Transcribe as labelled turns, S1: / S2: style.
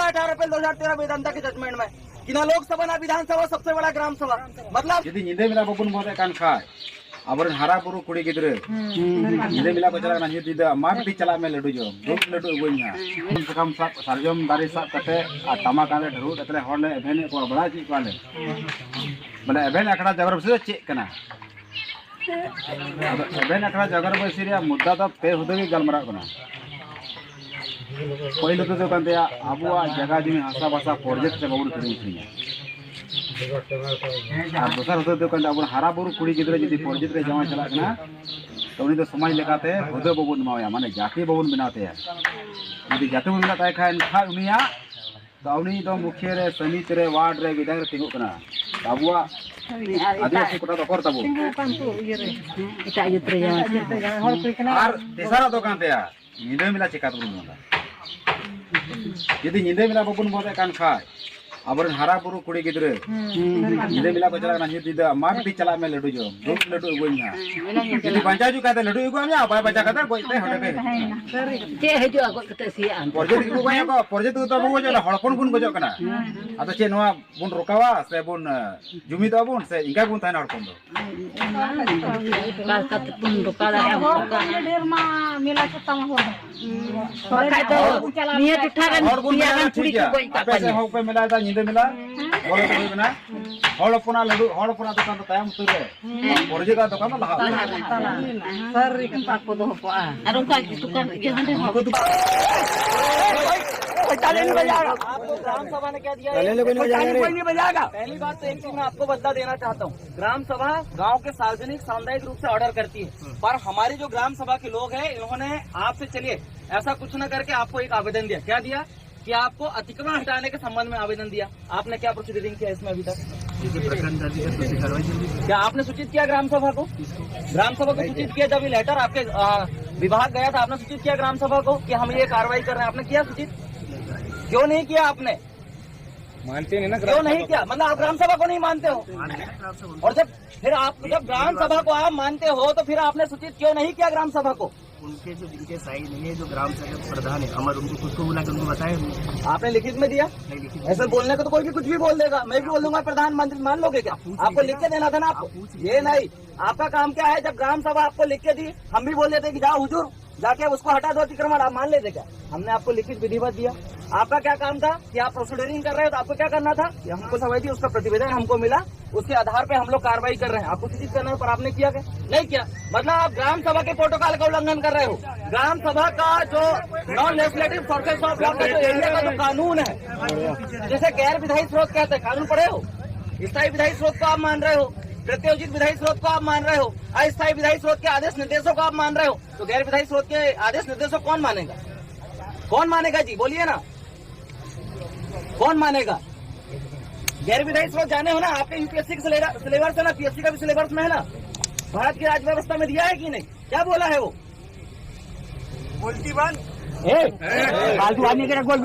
S1: है 18 अप्रैल 2013 वेदांता के जजमेंट में कि ना लोकसभा ना विधानसभा सबसे बड़ा ग्राम सभा मतलब
S2: यदि निंदे मिला बबुन मोदे कान खाय आबरन हारा बुरु कुड़ी गिद्रे निंदे मिला को चला ना यदि मार टी चला में लड्डू जो दूध लड्डू गोइया कम सा सरजम दारी सा कते आ टमा काले ढरू तले हरले एभेन को बड़ा ची काले माने एभेन अखड़ा जगर से चेक कना एभेन अखड़ा जगर बसी रे मुद्दा तो पे हुदगी गलमरा कना पहिलो तो कांते आबुआ जगह जमी हासा भाषा प्रोजेक्ट से बबुन करी और दोसर होते तो कंदा अब हारा बुरु कुड़ी गिद्रे जदी प्रोजेक्ट रे जमा चला कना तो उनी तो समाज लेकाते हुदे बबुन मावया माने जाति बबुन बनाते हैं यदि जाति बबुन बनाता है खान उनिया तो उनी तो मुख्य रे समिति रे वार्ड रे विधायक रे तिगु कना आबुआ आदिवासी कोटा तो कर तबु
S3: एटा युत्रे जमा
S2: और तेसरा तो कांते निंदे मिला चिका तो बबुन यदि निंदे मिला बबुन मोदे कान खाय आबरन हारा बुरु कुड़ी गिद्रे निंदे मिला को चला ना यदि मार टी चला में लड्डू जो दूध लड्डू गोइया यदि बंचा जु काते लड्डू को आमिया बाय बचा काते गोइते हटे
S3: चे हेजो आगो कते सिया
S2: प्रोजेक्ट को गोइया को प्रोजेक्ट तो बबु जो हड़पन बुन गजो कना आतो चे नोआ बुन रोकावा से बुन जुमी तो बुन से इंगा बुन ताना हड़पन दो
S3: काल कत पुन रोकाला
S4: ढेर मा मेला चता हो
S3: खाय तो निये टुठा रे
S2: और बुन
S3: पिया
S2: ठीक
S3: कुड़ी
S2: है
S3: को गोइता
S2: पैसे हो पे मिला दा निंदे मिला बोले तो ना हड़पना लड्डू हड़पना दुकान तो तायम तुरे प्रोजेक्ट का दुकान लहा
S4: सर इकन पाको दो को आ
S3: अरुण का दुकान ये हंडे हो
S1: आपको ग्राम सभा ने क्या दिया कोई नहीं बजाएगा। पहली बात तो एक चीज मैं आपको बदला देना चाहता हूँ, ग्राम सभा गांव के सार्वजनिक सामुदायिक रूप से ऑर्डर करती है, पर हमारी जो ग्राम सभा के लोग हैं इन्होंने आपसे चलिए ऐसा कुछ न करके आपको एक आवेदन दिया। क्या दिया कि आपको अतिक्रमण हटाने के संबंध में आवेदन दिया। आपने क्या प्रोसीडिंग किया इसमें अभी तक? क्या आपने सूचित किया ग्राम सभा को? ग्राम सभा को सूचित किया जब ये लेटर आपके विभाग गया था, आपने सूचित किया ग्राम सभा को कि हम ये कार्रवाई कर रहे हैं? आपने किया सूचित? क्यों नहीं किया आपने?
S2: मानते नहीं ना
S1: क्यों नहीं किया? मतलब आप ग्राम सभा को नहीं मानते हो, और जब ग्राम सभा को आप मानते हो तो फिर आपने सूचित क्यों नहीं किया ग्राम सभा को?
S5: उनके जो जिनके साइड नहीं है, जो ग्राम सभा प्रधान है अमर, उनको खुद को बुला कर उनको बताया
S1: आपने लिखित में दिया?
S5: नहीं लिखित
S1: ऐसे बोलने को तो कोई भी कुछ भी बोल देगा, मैं भी बोल दूंगा प्रधानमंत्री, मान लोगे क्या? आपको लिख के देना था ना आपको, ये नहीं। आपका काम क्या है? जब ग्राम सभा आपको लिख के दी, हम भी बोल देते कि जाओ हुजूर जाके उसको हटा दो अतिक्रमण, आप मान लेते क्या? हमने आपको लिखित विधिवत दिया। आपका क्या काम था कि आप प्रोसीडिंग कर रहे हो, तो आपको क्या करना था कि हमको समझ थी, उसका प्रतिवेदन हमको मिला, उसके आधार पे हम लोग कार्रवाई कर रहे हैं, आपको सूचित करना है, पर आपने किया क्या? नहीं किया। मतलब आप ग्राम सभा के प्रोटोकॉल का उल्लंघन कर रहे हो। ग्राम सभा का जो non legislative sources of law का जो एरिया का जो कानून है, जैसे गैर विधायी स्रोत कहते हैं, कानून पढ़े हो? स्थायी विधायी स्रोत को आप मान रहे हो, प्रत्योजित विधायी स्रोत को आप मान रहे हो, अस्थायी विधायी स्रोत के आदेश निर्देशों को आप मान रहे हो, तो गैर विधायी स्रोत के आदेश निर्देशों कौन मानेगा? कौन मानेगा जी? बोलिए ना, कौन मानेगा? गैर विधायी स्रोत जाने हो ना, आपके यूपीएससी का सिलेबस है ना, पीएससी का भी सिलेबस में है ना, भारत की राज्य व्यवस्था में दिया है कि नहीं? क्या बोला है वो? फालतू आदमी के बोल